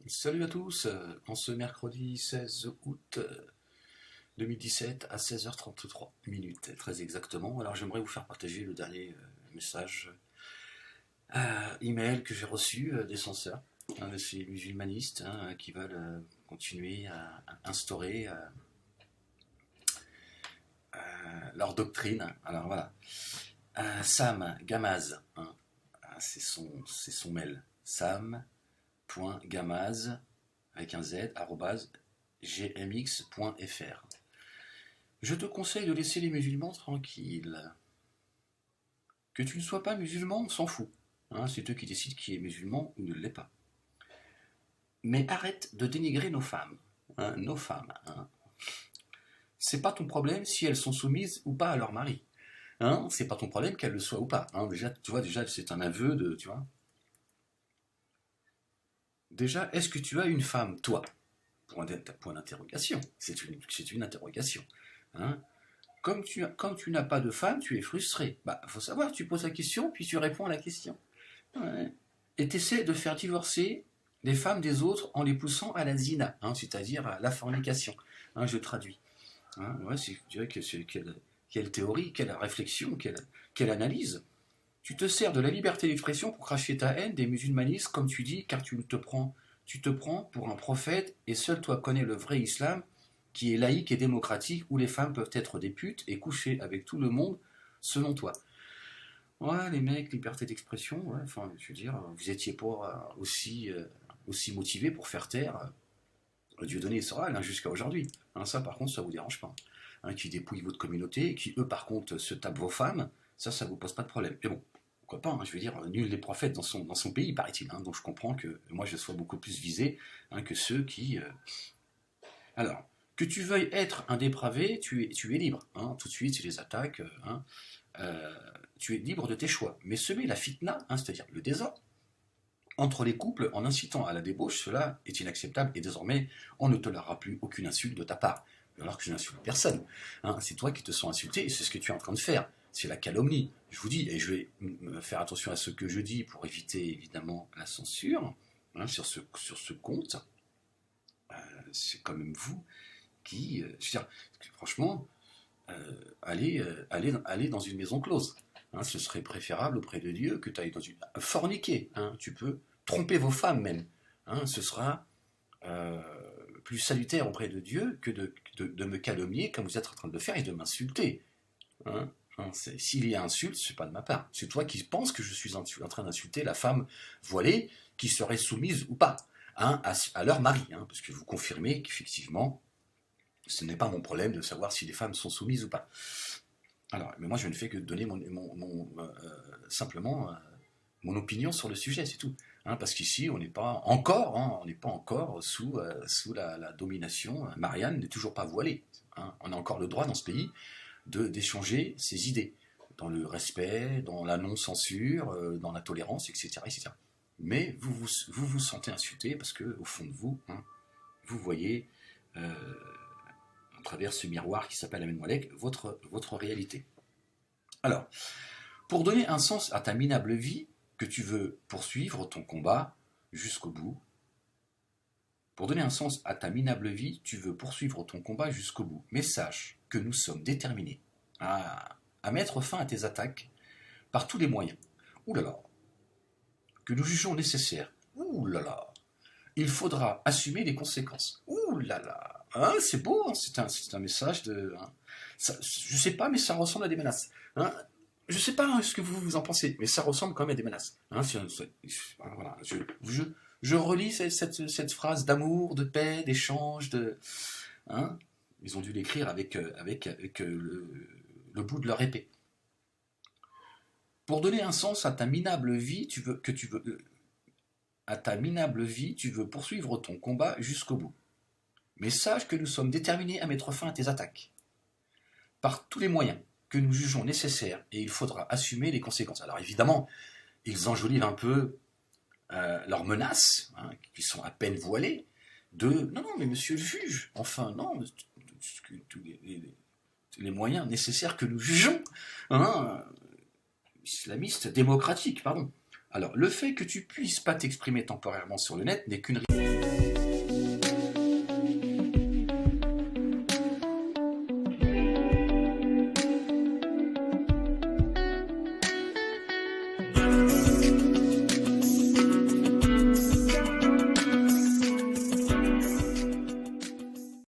Salut à tous, en ce mercredi 16 août 2017 à 16h33 minutes, très exactement. Alors j'aimerais vous faire partager le dernier message email que j'ai reçu des censeurs, de ces musulmanistes qui veulent continuer à instaurer leur doctrine. Alors voilà, Sam Gamaz, c'est son mail, sam.gamaz avec un z, arrobase, gmx.fr. Je te conseille de laisser les musulmans tranquilles. Que tu ne sois pas musulman, on s'en fout. C'est eux qui décident qui est musulman ou ne l'est pas. Mais arrête de dénigrer nos femmes. Nos femmes. C'est pas ton problème si elles sont soumises ou pas à leur mari. C'est pas ton problème qu'elles le soient ou pas. Déjà, tu vois, déjà, c'est un aveu de. Tu vois. Déjà, est-ce que tu as une femme, toi? Point d'interrogation. C'est une interrogation. Comme tu n'as pas de femme, tu es frustré. Faut savoir, tu poses la question, puis tu réponds à la question. Ouais. Et tu essaies de faire divorcer les femmes des autres en les poussant à la zina, c'est-à-dire à la fornication. Je traduis. Je dirais que quelle théorie, quelle réflexion, quelle analyse. Tu te sers de la liberté d'expression pour cracher ta haine des musulmanistes, comme tu dis, car tu te prends pour un prophète, et seul toi connais le vrai islam, qui est laïque et démocratique, où les femmes peuvent être des putes et coucher avec tout le monde, selon toi. Ouais, les mecs, liberté d'expression, je veux dire, vous étiez pas aussi motivés pour faire taire Dieudonné et Soral jusqu'à aujourd'hui. Ça, par contre, ça vous dérange pas. Qui dépouillent votre communauté, qui, eux, par contre, se tapent vos femmes, ça vous pose pas de problème. Mais bon, pourquoi pas, je veux dire, nul n'est prophète dans son pays, paraît-il. Donc je comprends que moi, je sois beaucoup plus visé que ceux qui... Alors, que tu veuilles être un dépravé, tu es libre. Tout de suite, tu les attaques. Tu es libre de tes choix. Mais semer la fitna, c'est-à-dire le désordre, entre les couples en incitant à la débauche, cela est inacceptable et désormais, on ne tolérera plus aucune insulte de ta part. Alors que je n'insulte personne. C'est toi qui te sens insulté et c'est ce que tu es en train de faire. C'est la calomnie. Je vous dis, et je vais faire attention à ce que je dis pour éviter évidemment la censure sur ce compte. C'est quand même vous qui... je veux dire, franchement, allez dans une maison close. Ce serait préférable auprès de Dieu que tu ailles dans une... Forniquer, tu peux tromper vos femmes même. Ce sera plus salutaire auprès de Dieu que de me calomnier comme vous êtes en train de le faire et de m'insulter. S'il y a insulte, c'est pas de ma part. C'est toi qui penses que je suis en train d'insulter la femme voilée qui serait soumise ou pas à leur mari. Parce que vous confirmez qu'effectivement, ce n'est pas mon problème de savoir si les femmes sont soumises ou pas. Alors, mais moi, je ne fais que donner simplement mon opinion sur le sujet, c'est tout. Parce qu'ici, on n'est pas encore sous la domination. Marianne n'est toujours pas voilée. On a encore le droit dans ce pays d'échanger ses idées, dans le respect, dans la non-censure, dans la tolérance, etc., etc. Mais vous vous sentez insulté parce que, au fond de vous, vous voyez, à travers ce miroir qui s'appelle Amen Walek, votre réalité. Alors, pour donner un sens à ta minable vie, que tu veux poursuivre ton combat jusqu'au bout. Pour donner un sens à ta minable vie, tu veux poursuivre ton combat jusqu'au bout. Mais sache que nous sommes déterminés à mettre fin à tes attaques par tous les moyens. Ouh là là, que nous jugeons nécessaire. Ouh là là, il faudra assumer les conséquences. Ouh là là, c'est beau, c'est un message de... je sais pas, mais ça ressemble à des menaces. Je sais pas ce que vous en pensez, mais ça ressemble quand même à des menaces. Voilà, je relis cette phrase d'amour, de paix, d'échange, de... Ils ont dû l'écrire avec le bout de leur épée. Pour donner un sens à ta minable vie, tu veux poursuivre ton combat jusqu'au bout. Mais sache que nous sommes déterminés à mettre fin à tes attaques. Par tous les moyens que nous jugeons nécessaires, et il faudra assumer les conséquences. Alors évidemment, ils enjolivent un peu leurs menaces, qui sont à peine voilées, de « Non, mais monsieur le juge, enfin, non, les moyens nécessaires que nous jugeons, islamistes, démocratiques, pardon, Alors, le fait que tu puisses pas t'exprimer temporairement sur le net n'est qu'une